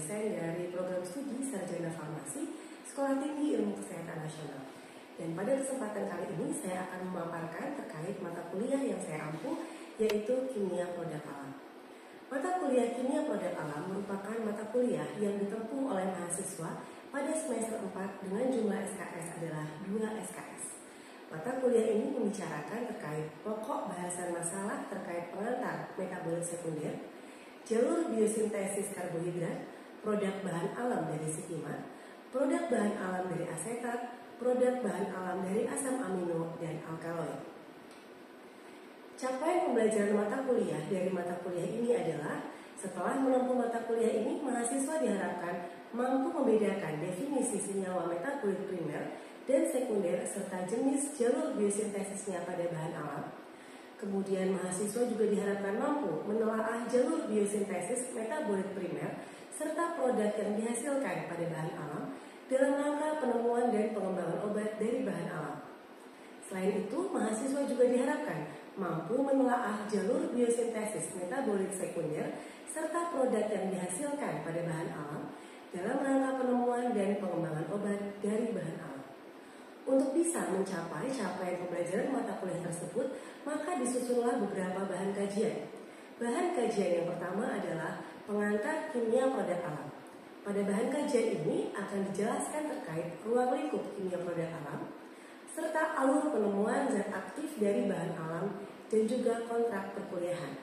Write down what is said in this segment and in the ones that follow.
dosen dari program studi Sarjana Farmasi Sekolah Tinggi Ilmu Kesehatan Nasional. Dan pada kesempatan kali ini saya akan memaparkan terkait mata kuliah yang saya ampuh, yaitu Kimia Produk Alam. Mata kuliah Kimia Produk Alam merupakan mata kuliah yang ditempuh oleh mahasiswa pada semester 4 dengan jumlah SKS adalah 2 SKS. Mata kuliah ini membicarakan terkait pokok bahasan masalah terkait pengantar metabolit sekunder, jalur biosintesis karbohidrat, produk bahan alam dari sikimat, produk bahan alam dari asetat, produk bahan alam dari asam amino, dan alkaloid. Capaian pembelajaran mata kuliah dari mata kuliah ini adalah setelah menempuh mata kuliah ini, mahasiswa diharapkan mampu membedakan definisi senyawa metabolit primer dan sekunder serta jenis jalur biosintesisnya pada bahan alam. Kemudian mahasiswa juga diharapkan mampu menelaah jalur biosintesis metabolit primer serta produk yang dihasilkan pada bahan alam dalam rangka penemuan dan pengembangan obat dari bahan alam. Selain itu, mahasiswa juga diharapkan mampu menelaah jalur biosintesis metabolit sekunder serta produk yang dihasilkan pada bahan alam dalam rangka penemuan dan pengembangan obat dari bahan alam. Untuk bisa mencapai capaian pembelajaran mata kuliah tersebut, maka disusunlah beberapa bahan kajian. Bahan kajian yang pertama adalah pengantar kimia produk alam. Pada bahan kajian ini akan dijelaskan terkait ruang lingkup kimia produk alam, serta alur penemuan zat aktif dari bahan alam dan juga kontrak perkuliahan.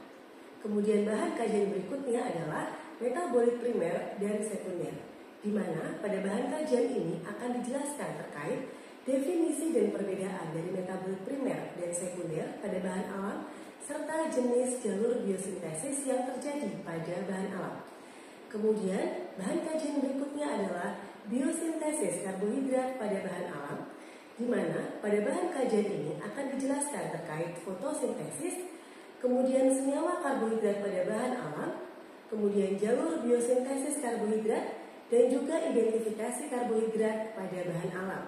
Kemudian bahan kajian berikutnya adalah metabolit primer dan sekunder, di mana pada bahan kajian ini akan dijelaskan terkait definisi dan perbedaan dari metabolit primer dan sekunder pada bahan alam, serta jenis jalur biosintesis yang terjadi pada bahan alam. Kemudian, bahan kajian berikutnya adalah biosintesis karbohidrat pada bahan alam, di mana pada bahan kajian ini akan dijelaskan terkait fotosintesis, kemudian senyawa karbohidrat pada bahan alam, kemudian jalur biosintesis karbohidrat, dan juga identifikasi karbohidrat pada bahan alam.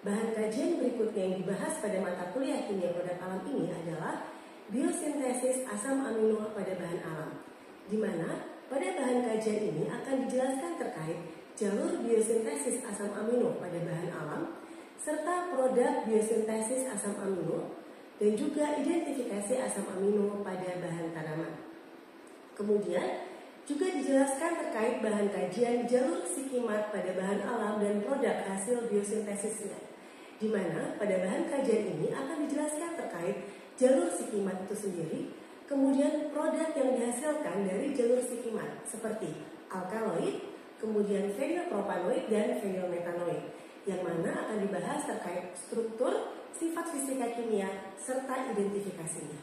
Bahan kajian berikutnya yang dibahas pada mata kuliah kimia produk alam ini adalah biosintesis asam amino pada bahan alam, di mana pada bahan kajian ini akan dijelaskan terkait jalur biosintesis asam amino pada bahan alam, serta produk biosintesis asam amino, dan juga identifikasi asam amino pada bahan tanaman. Kemudian juga dijelaskan terkait bahan kajian jalur sikimat pada bahan alam dan produk hasil biosintesisnya, di mana pada bahan kajian ini akan dijelaskan terkait jalur sikimat itu sendiri, kemudian produk yang dihasilkan dari jalur sikimat seperti alkaloid, kemudian fenilpropanoid dan fenilmetanoid, yang mana akan dibahas terkait struktur, sifat fisika kimia, serta identifikasinya.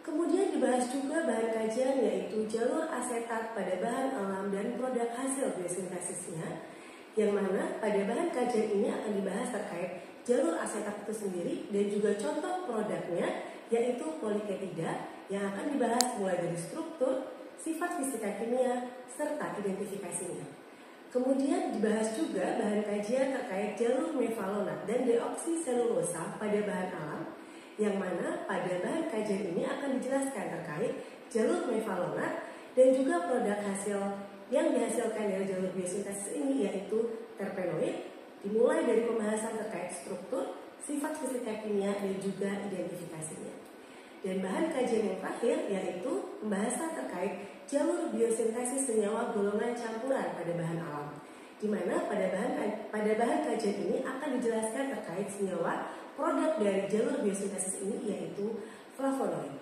Kemudian dibahas juga bahan kajian yaitu jalur asetat pada bahan alam dan produk hasil biosintesisnya, yang mana pada bahan kajian ini akan dibahas terkait jalur asetat itu sendiri dan juga contoh produknya yaitu poliketida, yang akan dibahas mulai dari struktur, sifat fisika kimia, serta identifikasinya. Kemudian dibahas juga bahan kajian terkait jalur mevalonat dan deoksiselulosa pada bahan alam, yang mana pada bahan kajian ini akan dijelaskan terkait jalur mevalonat dan juga produk hasil yang dihasilkan dari jalur biosintesis ini yaitu terpenoid, dimulai dari pembahasan terkait struktur, sifat fisika kimia, dan juga identifikasinya. Dan bahan kajian yang terakhir yaitu pembahasan terkait jalur biosintesis senyawa golongan campuran pada bahan alam, di mana pada bahan kajian ini akan dijelaskan terkait senyawa produk dari jalur biosintesis ini yaitu flavonoid.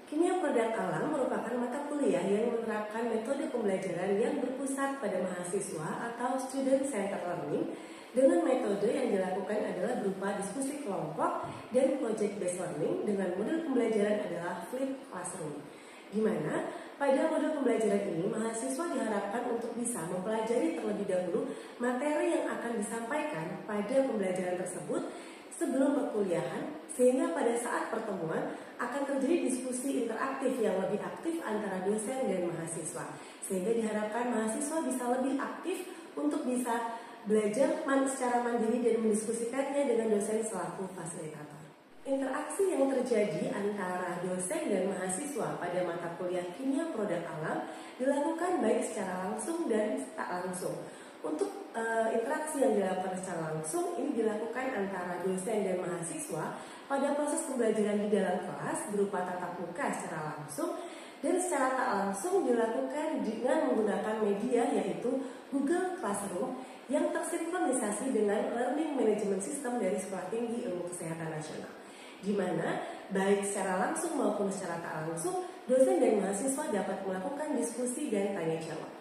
Kimia produk alam merupakan mata kuliah yang menerapkan metode pembelajaran yang berpusat pada mahasiswa atau student centered learning, dengan metode yang dilakukan adalah berupa diskusi kelompok dan project based learning, dengan model pembelajaran adalah flipped classroom, di mana pada model pembelajaran ini mahasiswa diharapkan untuk bisa mempelajari terlebih dahulu materi yang akan disampaikan pada pembelajaran tersebut sebelum perkuliahan, sehingga pada saat pertemuan akan terjadi diskusi interaktif yang lebih aktif antara dosen dan mahasiswa, sehingga diharapkan mahasiswa bisa lebih aktif untuk bisa belajar secara mandiri dan mendiskusikannya dengan dosen selaku fasilitator. Interaksi yang terjadi antara dosen dan mahasiswa pada mata kuliah kimia produk alam dilakukan baik secara langsung dan tak langsung. Untuk interaksi yang dilakukan secara langsung ini dilakukan antara dosen dan mahasiswa pada proses pembelajaran di dalam kelas berupa tatap muka secara langsung, dan secara tak langsung dilakukan dengan menggunakan media yaitu Google Classroom yang tersinkronisasi dengan Learning Management System dari Sekolah Tinggi Ilmu Kesehatan Nasional, di mana baik secara langsung maupun secara tak langsung dosen dan mahasiswa dapat melakukan diskusi dan tanya jawab.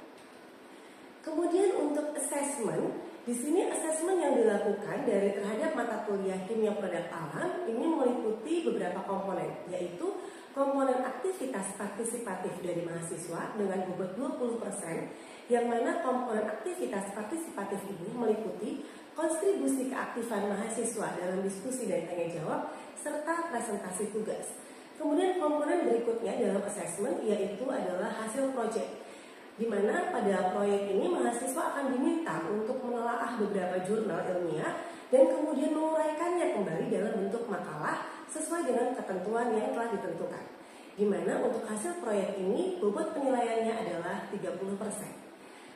Kemudian untuk assessment, di sini assessment yang dilakukan dari terhadap mata kuliah kimia produk alam ini meliputi beberapa komponen, yaitu komponen aktivitas partisipatif dari mahasiswa dengan bobot 20%, yang mana komponen aktivitas partisipatif ini meliputi kontribusi keaktifan mahasiswa dalam diskusi dan tanya jawab serta presentasi tugas. Kemudian komponen berikutnya dalam assessment yaitu adalah hasil proyek, di mana pada proyek ini mahasiswa akan diminta untuk menelaah beberapa jurnal ilmiah dan kemudian menguraikannya kembali dalam bentuk makalah sesuai dengan ketentuan yang telah ditentukan. Di mana untuk hasil proyek ini bobot penilaiannya adalah 30%.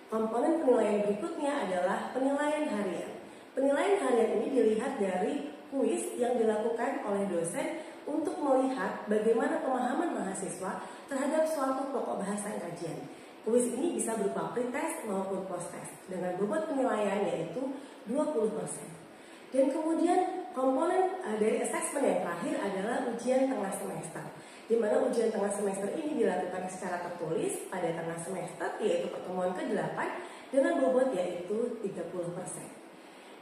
Komponen penilaian berikutnya adalah penilaian harian. Penilaian harian ini dilihat dari kuis yang dilakukan oleh dosen untuk melihat bagaimana pemahaman mahasiswa terhadap suatu pokok bahasan kajian. Kuis ini bisa berupa pretest maupun posttest dengan bobot penilaian yaitu 20%. Dan kemudian komponen dari assessment yang terakhir adalah ujian tengah semester, di mana ujian tengah semester ini dilakukan secara tertulis pada tengah semester yaitu pertemuan ke-8 dengan bobot yaitu 30%.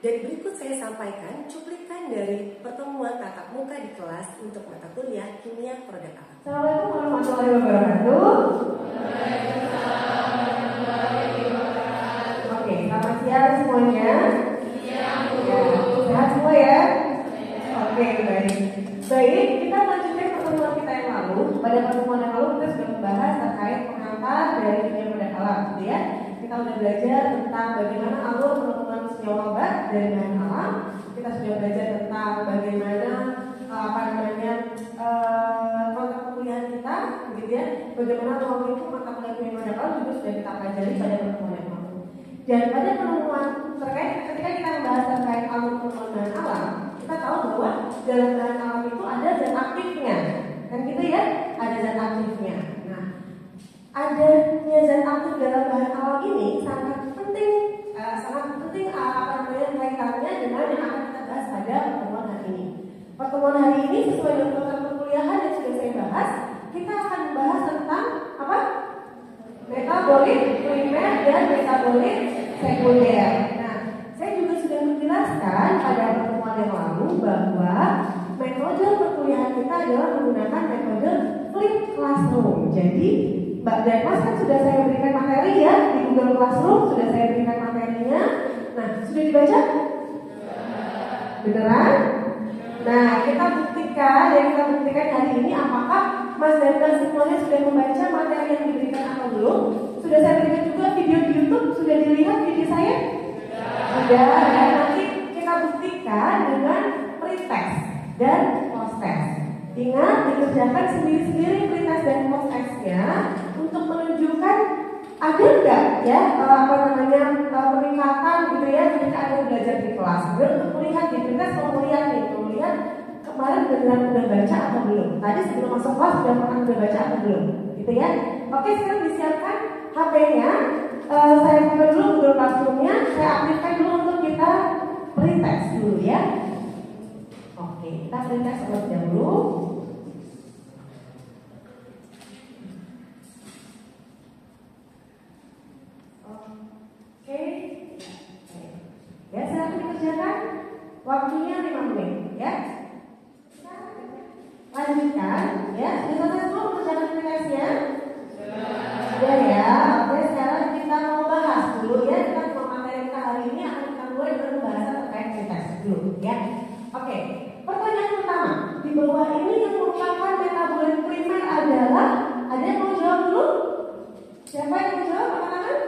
Dan berikut saya sampaikan cuplikan dari pertemuan tatap muka di kelas untuk mata kuliah kimia produk alam. Assalamualaikum warahmatullahi wabarakatuh. Oke, selamat siang semuanya. Sehat semua ya? Oke, baik. Baik, kita lanjutkan pertemuan kita yang lalu. Pada pertemuan yang lalu kita sudah membahas terkait pengantar dari kimia produk alam, gitu ya. Kita sudah belajar tentang bagaimana alur penemuan senyawa obat dari bahan alam. Kita sudah belajar tentang bagaimana kontrak perkuliahan kita, gitu ya. Bagaimana waktu itu mata kuliah kimia produk alam juga sudah kita pelajari pada pertemuan yang lalu. Dan pada penemuan terkait ketika kita membahas terkait alur penemuan bahan alam, kita tahu bahwa dalam bahan alam itu ada zat aktifnya, kan gitu ya? Ada zat aktifnya. Nah, adanya zat aktif dalam bahan alam ini sangat penting kaitannya dengan yang akan kita bahas pada pertemuan hari ini. Pertemuan hari ini sesuai dengan kontrak perkuliahan yang sudah saya bahas, kita akan membahas tentang apa? Metabolit primer dan metabolit sekunder. Nah, saya juga sudah menjelaskan pada pertemuan yang lalu bahwa metode perkuliahan kita adalah menggunakan metode flip classroom. Jadi, Mbak dan Mas kan sudah saya berikan materi ya di Google Classroom, sudah saya berikan materinya. Nah, sudah dibaca? Beneran? Nah, kita buktikan hari ini apakah Mas dan Mbak semuanya sudah membaca materi yang diberikan atau belum? Sudah saya berikan juga video di YouTube, sudah dilihat video saya? Sudah, ya. Nanti kita buktikan dengan pretest dan posttest. Ingat, dikerjakan sendiri-sendiri pretest dan posttestnya untuk menunjukkan ada enggak ya peningkatan gitu ya ketika ada belajar di kelas. Dan untuk melihat di pretest mau melihat kemarin benar udah baca atau belum. Tadi sebelum masuk kelas udah baca atau belum, gitu ya. Oke, sekarang disiapkan HP-nya. Saya buka dulu Google Classroom-nya. Saya aktifkan dulu untuk kita pretest dulu ya. Oke, kita pretest terlebih dahulu. Oke. Ya, silahkan dikerjakan. Waktunya 5 menit ya. Lanjutkan ya. Sudah selesai semua mengerjakan pretestnya? Sudah ya. Oke, sekarang kita mau bahas dulu ya. Kita materi kita hari ini akan kita mulai dengan pembahasan terkait pretest dulu ya. Oke. Pertanyaan pertama di bawah ini yang merupakan metabolit primer adalah, ada yang mau jawab dulu? Siapa yang mau jawab? Angkat tangan.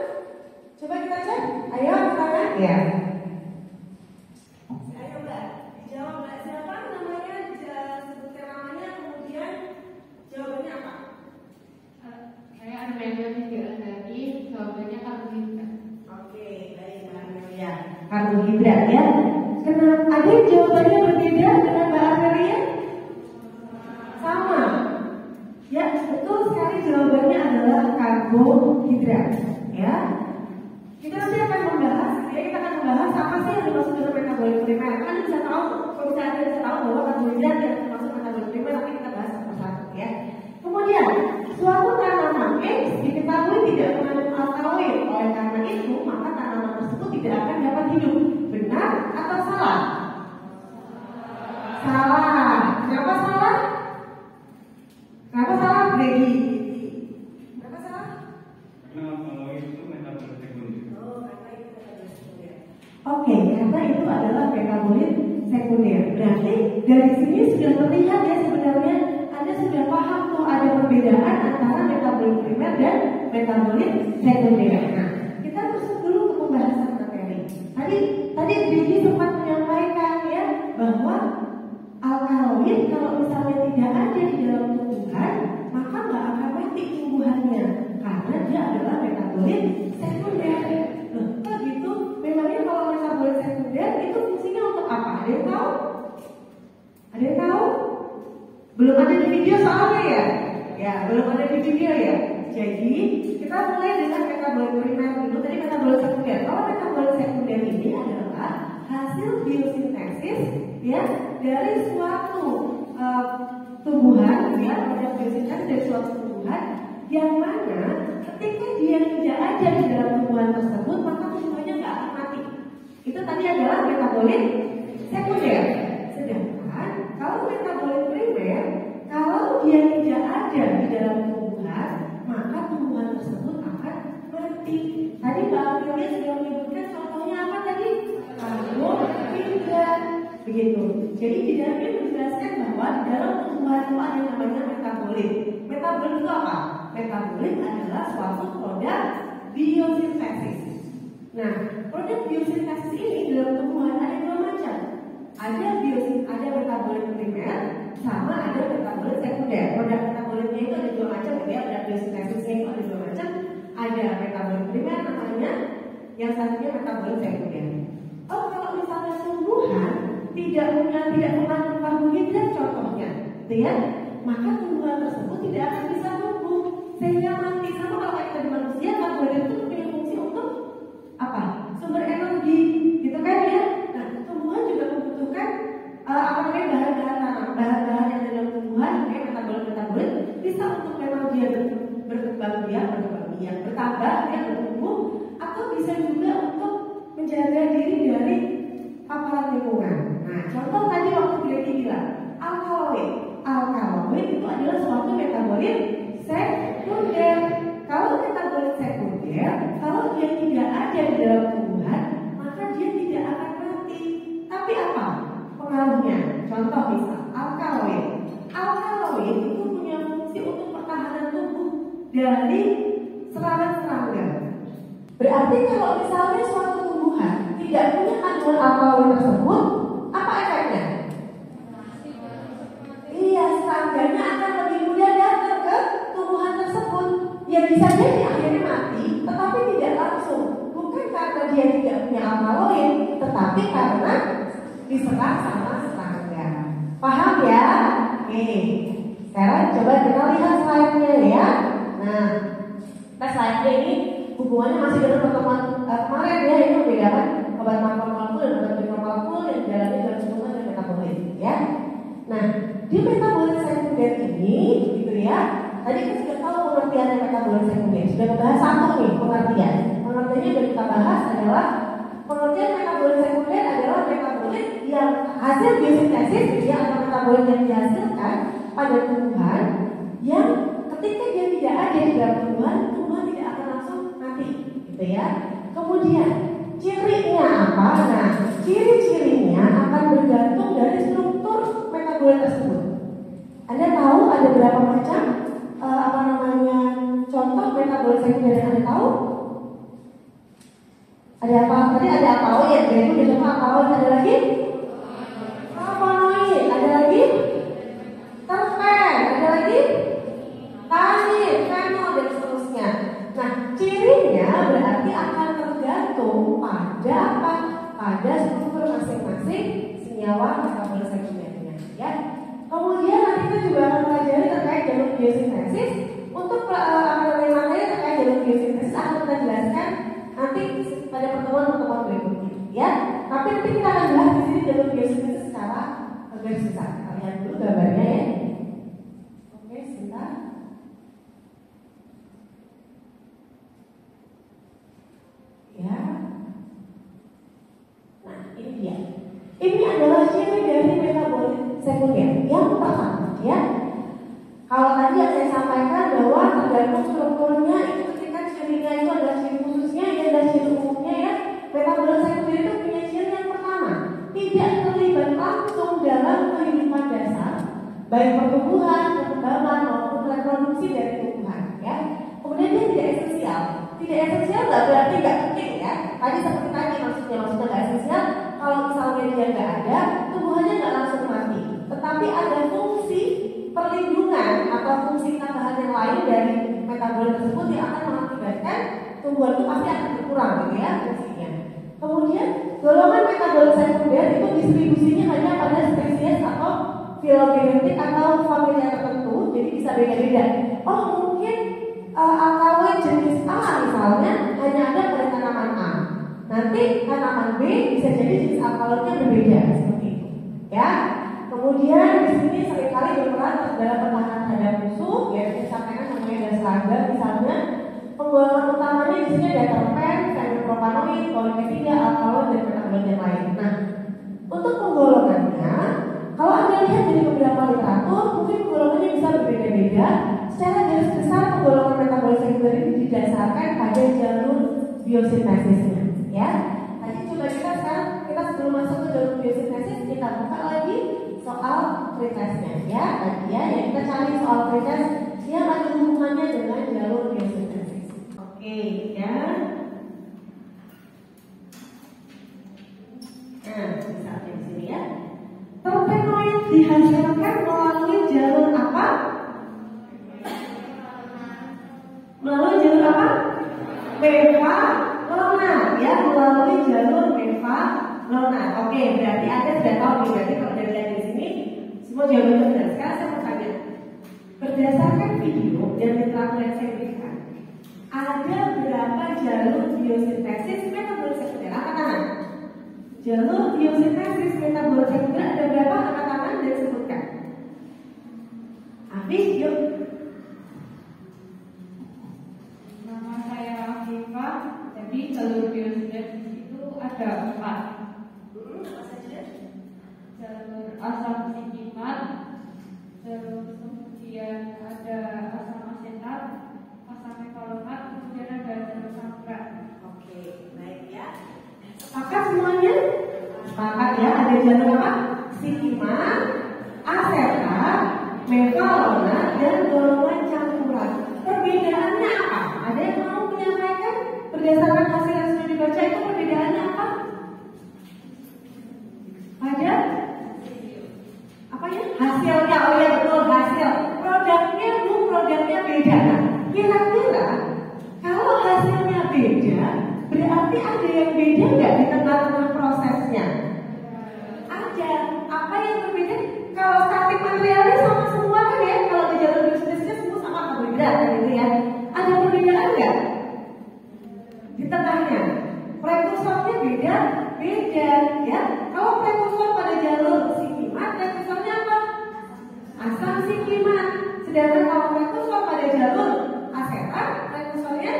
Coba kita cek. Ayo angkat tangan. Ya. Ayo Mbak, dijawab Mbak. Siapa namanya? karbohidrat ya. Kenapa ada jawabannya berbeda dengan Mbak Amelia? Sama. Ya, betul sekali jawabannya adalah karbohidrat ya. Kita nanti akan membahas, kita akan membahas apa sih yang dimaksud dengan metabolit primer. Kan bisa tahu, kalau bisa ada bisa tahu bahwa karbohidrat yang termasuk metabolit primer, nanti kita bahas satu-satu ya. Kemudian, suatu tanaman X diketahui tidak mengandung alkaloid, oleh karena itu maka tanaman tersebut tidak akan dapat hidup. Benar atau salah? Salah. Kenapa salah? Kenapa salah, Gregi? Kenapa salah? Karena alkaloid itu metabolit sekunder. Oke, karena itu adalah metabolit sekunder. Berarti dari sini sudah terlihat ya sebenarnya Anda sudah paham tuh ada perbedaan antara metabolit primer dan metabolit sekunder. Nah, kita masuk dulu ke pembahasan materi. Tadi Gregi sempat menyampaikan ya bahwa alkaloid kalau misalnya tidak ada di dalam tumbuhan maka nggak akan mati tumbuhannya karena dia adalah metabolit sekunder. Loh, kok gitu? Memangnya kalau metabolit sekunder itu fungsinya untuk apa? Ada yang tahu? Ada yang tahu? Belum ada di video soalnya ya? Ya, belum ada di video ya. Jadi kita mulai dengan metabolit primer dulu. Tadi metabolit sekunder. Kalau metabolit sekunder ini adalah hasil biosintesis ya dari suatu tumbuhan ya, produk biosintesis dari suatu tumbuhan yang mana ketika dia tidak ada di dalam tumbuhan tersebut maka tumbuhannya nggak akan mati. Itu tadi adalah metabolit sekunder. Sedangkan kalau metabolit primer, kalau dia tidak ada di dalam tumbuhan maka tumbuhan tersebut akan mati. Tadi Mbak Amelia sudah menyebutkan contohnya apa tadi? Karbohidrat. Begitu. Jadi di dalamnya menjelaskan bahwa di dalam tumbuhan itu ada yang namanya metabolit. Metabolit itu apa? Metabolit adalah suatu produk biosintesis. Nah, produk biosintesis ini di dalam tumbuhan ada dua macam. Ada metabolit primer sama ada metabolit sekunder. Produk metabolitnya itu ada dua macam, ya. Produk biosintesisnya itu ada dua macam. Ada metabolit primer namanya, yang satunya metabolit sekunder. Oh, kalau misalnya tumbuhan tidak mengandung karbohidrat contohnya, gitu ya, maka tumbuhan tersebut tidak akan bisa tumbuh sehingga mati. Sama kalau kita di manusia, karbohidrat itu punya fungsi untuk apa? Sumber energi, gitu kan ya? Nah, tumbuhan juga membutuhkan bahan-bahan tanam, bahan-bahan yang ada dalam tumbuhan, kayak metabolit bisa untuk memang dia bertambah, dia bertumbuh, atau bisa juga untuk menjaga diri dari paparan lingkungan. Nah, contoh tadi waktu dia bilang alkaloid itu adalah suatu metabolit sekunder. Kalau metabolit sekunder, kalau dia tidak ada di dalam tumbuhan, maka dia tidak akan mati. Tapi apa pengaruhnya? Contoh misal alkaloid itu punya fungsi untuk pertahanan tubuh dari serangga-serangga. Berarti kalau misalnya suatu tumbuhan tidak punya kandungan alkaloid tersebut, apa efeknya? Iya, serangganya akan lebih mudah datang ke tumbuhan tersebut. Ya bisa jadi akhirnya mati, tetapi tidak langsung. Bukan karena dia tidak punya alkaloid, tetapi karena diserang sama serangga. Paham ya? Oke. Sekarang coba kita lihat slide-nya ya. Nah, slide-nya ini hubungannya masih dengan pertemuan kemarin ya, ini membedakan obat makromolekur dan obat mikromolekur yang di dalamnya juga disebutkan dengan metabolit ya. Nah, di metabolit sekunder ini gitu ya. Tadi kita sudah tahu pengertiannya metabolit sekunder. Sudah membahas satu nih pengertian. Pengertiannya yang kita bahas adalah pengertian metabolit sekunder adalah metabolit yang hasil biosintesis ya, atau metabolit yang dihasilkan pada tumbuhan yang ketika dia tidak ada di dalam tumbuhan tidak akan langsung mati, gitu ya. Kemudian cirinya apa? Nah, ciri-cirinya akan bergantung dari struktur metabolit tersebut. Anda tahu ada berapa macam contoh metabolit sekunder yang Anda tahu? Ada apa? Tadi ada alkaloid, yaitu contoh alkaloid. Ada lagi? Flavonoid. Ada lagi? Terpen. Ada lagi? Tannin, fenol, dan seterusnya. Nah, cirinya berarti akan tergantung pada apa? pada struktur masing-masing senyawa metabolit sekundernya, ya. Kemudian nanti kita juga akan pelajari terkait jalur biosintesis. Untuk materi terkait jalur biosintesis akan kita jelaskan nanti pada pertemuan berikutnya, ya. Tapi nanti kita akan bahas di sini jalur biosintesis secara garis besar. Lihat dulu gambarnya, ya. Oke, sebentar. Ya. Nah, ini dia. Ini adalah ciri dari metabolit sekunder. Yang pertama, ya. Kalau tadi yang saya sampaikan bahwa tergantung strukturnya itu ketika cirinya itu adalah ciri khususnya, ya adalah ciri umumnya, ya. Metabolit sekunder itu punya ciri yang pertama, tidak terlibat langsung dalam kehidupan dasar, baik pertumbuhan, perkembangan maupun reproduksi dari tumbuhan, ya. Kemudian dia tidak esensial. Tidak esensial nggak berarti nggak penting, ya. Tadi seperti tadi maksudnya nggak esensial. Kalau misalnya dia nggak ada, tumbuhannya nggak langsung mati, tetapi ada fungsi perlindungan atau fungsi tambahan yang lain dari metabolit tersebut yang akan mengakibatkan tumbuhan itu pasti akan berkurang, gitu ya, fungsinya. Kemudian golongan metabolit sekunder itu distribusinya hanya pada spesies atau filogenetik atau familia tertentu, jadi bisa beda-beda. Oh, mungkin alkaloid jenis A misalnya hanya ada pada tanaman A. Nanti tanaman B bisa jadi jenis alkaloidnya berbeda, seperti itu, ya. Kemudian di sini seringkali berperan dalam penanganan terhadap musuh, yaitu disampaikan namanya gas serangga misalnya. Penggolongan utamanya di sini ada terpen, fenilpropanoid, poliketiga, alkaloid dan metabolit yang lain. Nah, untuk penggolongannya, kalau Anda lihat dari beberapa literatur, mungkin penggolongannya bisa berbeda-beda. Secara garis besar penggolongan metabolit sekunder ini didasarkan pada jalur biosintesisnya, ya. Tadi coba kita sebelum masuk ke jalur biosintesis kita buka lagi soal pretestnya, ya. Tadi ya kita cari soal pretest yang ada hubungannya dengan jalur biosintesis. Oke, ya. Nah, misalnya di sini, ya. Terpenoid dihasilkan melalui jalur apa? Melalui jalur apa? Mevalona, ya, melalui jalur mevalona. Oke, berarti Anda sudah tahu nih, berarti kalau dari lihat di sini semua jawabannya benar. Sekarang saya mau tanya, berdasarkan video dan literatur yang saya berikan, ada berapa jalur biosintesis metabolit sekunder? Angkat tangan. Jalur biosintesis metabolit sekunder ada berapa? Angkat tangan dan sebutkan. Habis, yuk. Nama saya Afifah. Jadi jalur biosintesis itu ada 4. Apa saja? Jalur asam sikimat, terus kemudian ada asam asetat, asam mevalonat, kemudian ada jalur campuran. Oke, baik, ya. Sepakat semuanya? Sepakat, ya. Ada jalur apa? Sikimat, asetat, mevalonat, dan golongan campuran. Perbedaannya apa? Ada yang mau menyampaikan berdasarkan hasil yang sudah dibaca itu perbedaannya apa? Ada? Apa ya? Hasilnya, oh ya betul, hasil. Produknya produknya beda. Nah, kira-kira kalau hasilnya beda, berarti ada yang beda nggak di tengah-tengah prosesnya? Ada. Apa yang berbeda? Kalau statik materialnya sama semua kan, ya? Kalau di jalur biosintesis semua sama karbohidrat kan itu, ya. Ada perbedaan nggak di tengahnya? Prekursornya beda, ya. Kalau prekursor pada jalur sikimat, prekursornya apa? Asam sikimat. Sedangkan kalau prekursor pada jalur asetat, prekursornya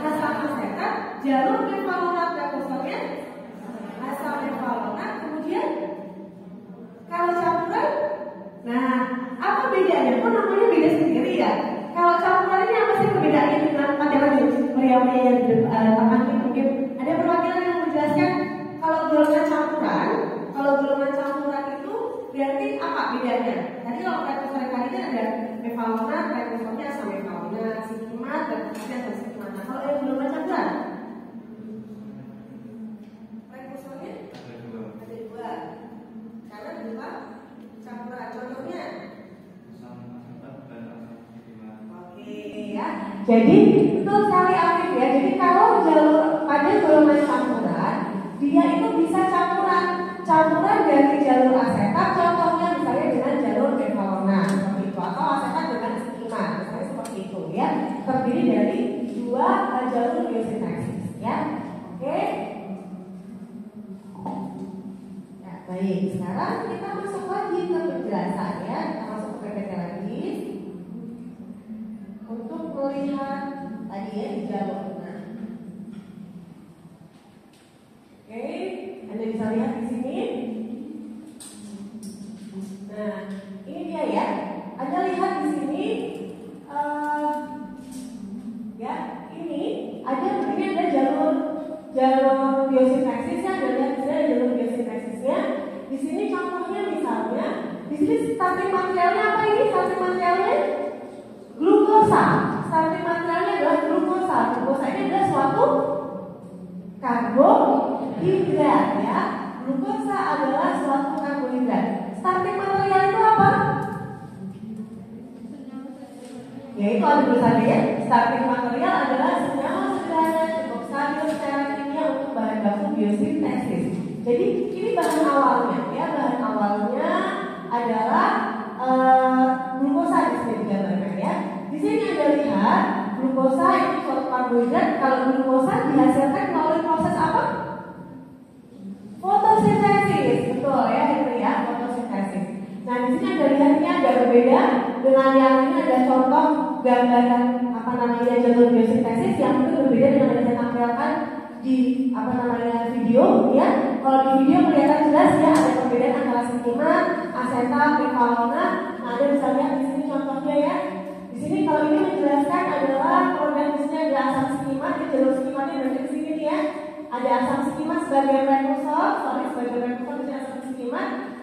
asam asetat. Jalur mevalonat, prekursornya asam mevalonat. Kemudian kalau campuran, nah apa bedanya? Kok namanya beda sendiri, ya? Kalau campuran ini apa sih perbedaannya dengan materi pria-pria yang di tengah ini? Mungkin ada perwakilan yang menjelaskan kalau golongan campuran itu berarti apa bedanya? Tadi kalau prekursor tadi kan ada mevalonat, prekursornya asam mevalonat, sikimat, dan asam sikimat. Nah, kalau yang golongan campuran, prekursornya ada 2, karena berupa campuran. Contohnya? Oke, ya. Jadi betul sekali Afif, ya. Jadi kalau jalur pada golongan campuran, dia itu mengganti jalur asetat, contohnya misalnya dengan jalur Bevalona seperti itu, atau asetat dengan skima, misalnya seperti itu ya. Terdiri dari dua jalur biosintaksis ya. Oke. Ya, baik, sekarang kita masuk lagi ke penjelasan ya. Kita masuk ke PPT lagi untuk melihat tadi ya di jalur. Oke, Anda bisa lihat di sini. Nah, ini dia ya. Anda lihat di sini, ya, ini ada jalur biosintaksis ya. Anda lihat di sini ada jalur biosintaksisnya. Di sini contohnya misalnya, di sini starting materialnya apa ini? Starting materialnya glukosa. Starting materialnya adalah glukosa. Glukosa ini adalah suatu karbohidrat ya. Glukosa adalah suatu karbohidrat. Starting material itu apa? Ya itu ada tulisannya ya. Starting material adalah senyawa sederhana cukup stabil secara kimia untuk bahan baku biosintesis. Jadi ini bahan awalnya ya. Bahan awalnya adalah glukosa di sini digambarkan ya. Di sini Anda lihat glukosa itu suatu karbohidrat. Kalau glukosa dihasilkan melalui proses apa? Fotosintesis, betul ya, itu ya, fotosintesis. Nah di sini Anda lihat ini agak berbeda dengan yang ini, ada contoh gambaran jalur biosintesis yang itu berbeda dengan yang saya tampilkan di video ya. Kalau di video kelihatan jelas ya ada perbedaan antara skima, asetat, Bevalona. Nah Anda bisa lihat di sini contohnya ya. Di sini kalau ini menjelaskan adalah produk di sini ada asam skima, di jalur skimanya berarti di sini nih ya. Ada asam skima sebagai prekursor, sebagai prekursor di asam skima.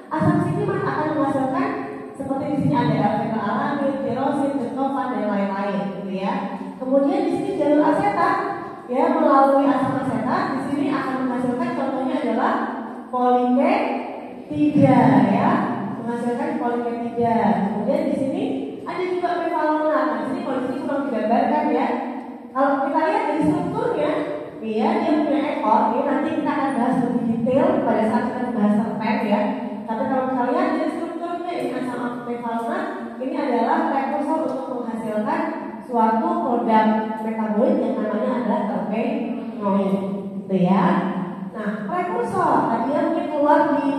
Asam skima akan menghasilkan seperti di sini ada alfa-alamin, tirosin, tryptofan dan lain-lain, gitu ya. Kemudian di sini jalur asetat, ya melalui asam asetat, di sini akan menghasilkan contohnya adalah poliketida, ya, menghasilkan poliketida. Kemudian di sini ada juga Bevalona. Nah, di sini kalau di sini kurang digambarkan ya. Kalau kita lihat dari strukturnya, ya dia punya ekor. Ini nanti kita akan bahas lebih detail pada saat kita bahas terpen ya. Tapi kalau kita lihat dari strukturnya ini asam Bevalona, ini adalah prekursor untuk menghasilkan suatu produk metabolit yang namanya adalah terpenoid, gitu ya. Nah, prekursor tadi yang keluar di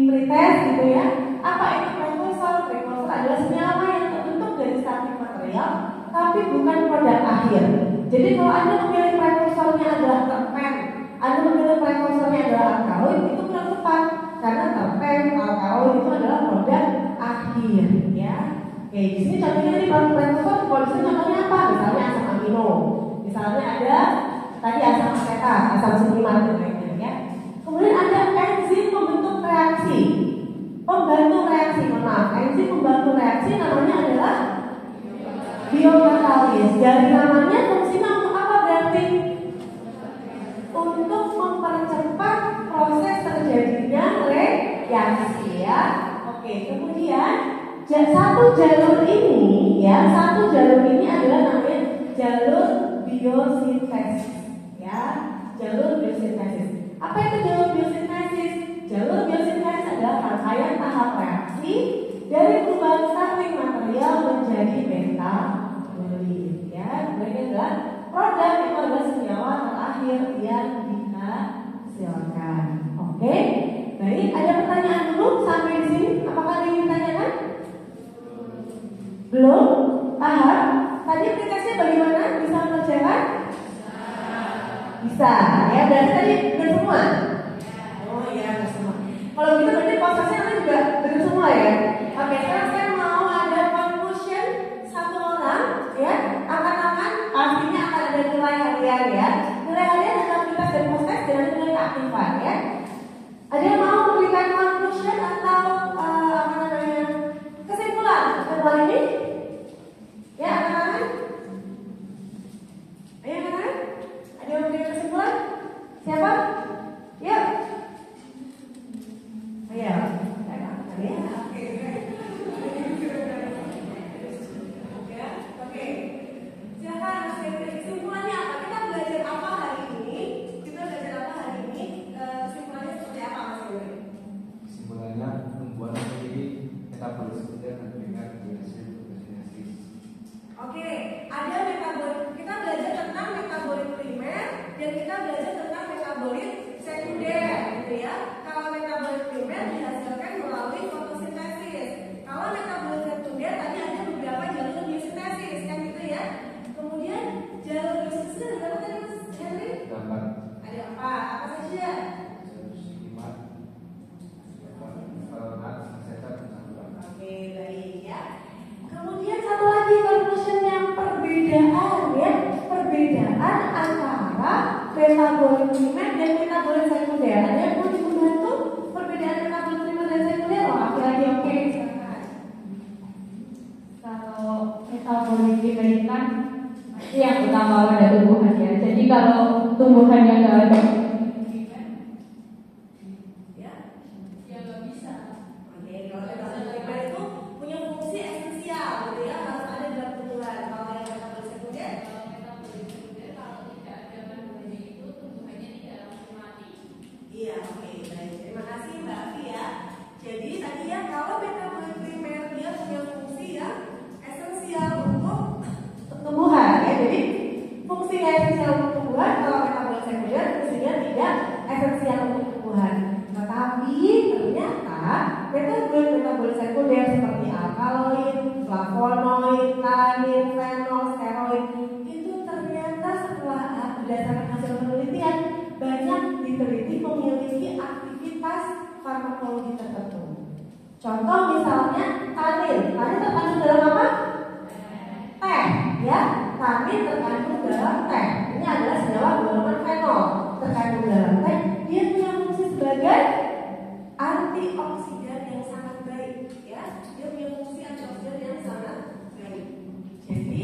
pretest gitu ya. Apa itu prekursor? Prekursor adalah senyawa yang terbentuk dari starting material, tapi bukan produk akhir. Jadi kalau Anda memilih prekursornya adalah terpen, Anda memilih prekursornya adalah alkaloid, itu kurang tepat karena terpen, alkaloid itu adalah produk akhir, ya. Oke, di sini contohnya di prekursor, kalau di sini contohnya apa? Misalnya asam amino, misalnya ada tadi asam asetat, asam skima dan lainnya, ya. Kemudian ada enzim pembentuk reaksi, pembantu reaksi, enzim pembantu reaksi namanya adalah biokatalis. Dari namanya fungsinya untuk apa berarti? Untuk mempercepat proses terjadinya reaksi ya. Oke, kemudian satu jalur ini ya, satu jalur ini adalah namanya jalur biosintesis ya, jalur biosintesis. Apa itu jalur biosintesis? Jalur biosintesis adalah rangkaian tahap reaksi dari perubahan starting material menjadi metabolit ya. Ini adalah produk itu adalah senyawa terakhir yang dihasilkan. Oke, baik. Ada pertanyaan dulu sampai di sini? Apakah ada yang ditanyakan? Belum? Paham? Tadi aplikasinya bagaimana? Bisa mengerjakan? Bisa. Ya, berarti tadi benar semua. Oh iya, benar semua. Kalau gitu berarti prosesnya nanti juga benar semua ya. Oke, sekarang saya mau ada conclusion satu orang ya. Angkat tangan, pastinya akan ada nilai harian ya. Nilai harian adalah aktivitas dan proses dengan nilai keaktifan ya. Ada yang mau memberikan conclusion atau kesimpulan ini? Ya, angkat tangan. Ayo angkat tangan. Ada yang memberikan kesimpulan? Siapa? Yuk. Ayo. Oke. Silakan kesimpulannya apa? Kita belajar apa hari ini? Kesimpulannya seperti apa Mas Yuri? Kesimpulannya kita belajar tentang metabolit sekunder, gitu ya. Kalau metabolit primer dihasilkan melalui fotosintesis. Kalau metabolit sekunder tadi ada beberapa jalur biosintesis, kan gitu ya. Kemudian jalur biosintesis ada berapa tadi Mas Henry? Ada apa saja? Oke, baik ya. Kemudian satu lagi conclusionnya, perbedaan ya, perbedaan antara metabolit primer dan metabolit sekunder. Ada yang mau dibantu perbedaan metabolit primer dan sekunder? Oh, laki-laki oke. Kalau metabolit primer kan yang utama pada tumbuhan ya. Jadi kalau tumbuhan yang nggak ada Ya nggak bisa. Oke, kalau metabolit primer itu punya fungsi esensial, gitu ya, harus ada dalam tumbuhan. Kalau yang metabolit sekunder, kalau tidak ada kandungannya itu tumbuhannya tidak langsung mati. iya, oke, baik. Terima kasih Mbak Afi ya. Jadi tadi ya, kalau metabolit primer dia punya fungsi yang esensial untuk tumbuhan ya. Jadi fungsinya esensial untuk tumbuhan, kalau metabolit sekunder fungsinya tidak esensial untuk tumbuhan. Tetapi ternyata metabolit sekunder seperti alkaloid, flavonoid, tanin, fenol, steroid itu ternyata setelah berdasarkan hasil penelitian banyak diteliti memiliki aktivitas farmakologi tertentu. Contoh misalnya tanin terkandung dalam apa? Teh, ya. Tanin terkandung dalam teh. Ini adalah senyawa golongan fenol terkandung dalam teh. Dia punya fungsi sebagai antioksidan yang sangat baik, ya. Dia punya fungsi antioksidan yang sangat baik. Jadi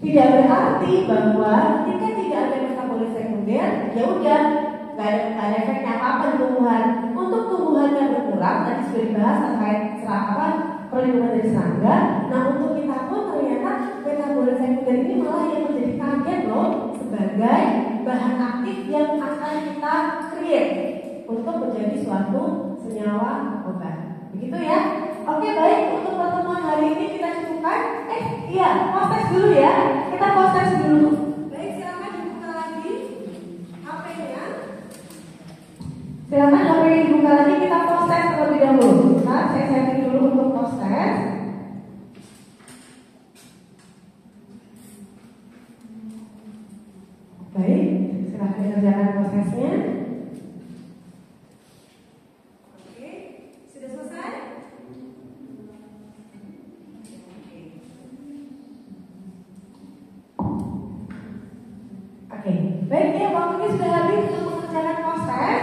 tidak berarti bahwa ketika tidak ada metabolit sekunder, ya udah nggak ada efeknya apa di tumbuhan. Untuk tumbuhannya berkurang, tadi sudah dibahas terkait perlindungan dari serangga. Nah untuk kita pun ternyata metabolit sekunder ini malah yang menjadi target loh sebagai bahan aktif yang akan kita create untuk menjadi suatu senyawa obat. Begitu ya. Oke, baik, untuk pertemuan hari ini kita cukupkan. Post dulu ya. Kita post dulu. Baik, silakan dibuka lagi HP-nya. Silakan HP-nya dibuka lagi, kita post terlebih dahulu. Nah, saya setting dulu untuk post. Baik, silakan kerjakan prosesnya. Oke, sudah selesai? Oke, baik ya, waktunya sudah habis untuk mengerjakan proses.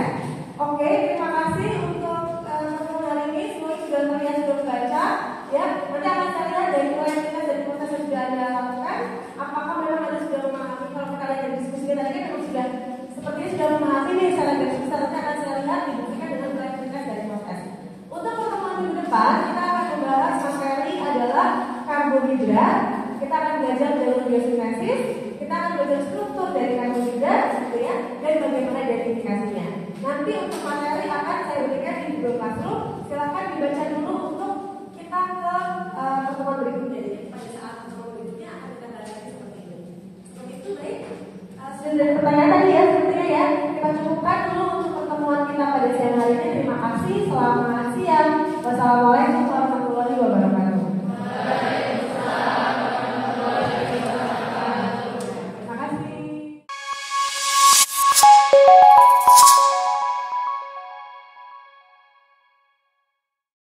Oke, terima kasih untuk pertemuan hari ini. Semuanya sudah terlihat, sudah membaca. Ya, nanti akan saya lihat dari kreativitas dan proses yang sudah Anda lakukan. Apakah memang Anda sudah memahami? Kalau kita lihat dari diskusi kita tadi kan memang sudah sepertinya sudah memahami nih secara garis besar. Nanti akan saya lihat dibuktikan dengan kreativitas dari proses. Untuk pertemuan minggu depan kita akan membahas materi adalah karbohidrat. Kita akan belajar jalur biosintesis. Kita akan belajar struktur dari karbohidrat, gitu ya, dan bagaimana identifikasinya. Nanti untuk materi akan saya berikan di Google Classroom. Silakan dibaca dulu untuk kita ke pertemuan berikutnya. Jadi pada saat pertemuan berikutnya akan kita bahas lagi seperti ini. Seperti itu, baik. Sudah ada pertanyaan tadi ya, sepertinya ya. Kita cukupkan dulu untuk pertemuan kita pada siang hari ini. Terima kasih. Selamat siang. Wassalamualaikum.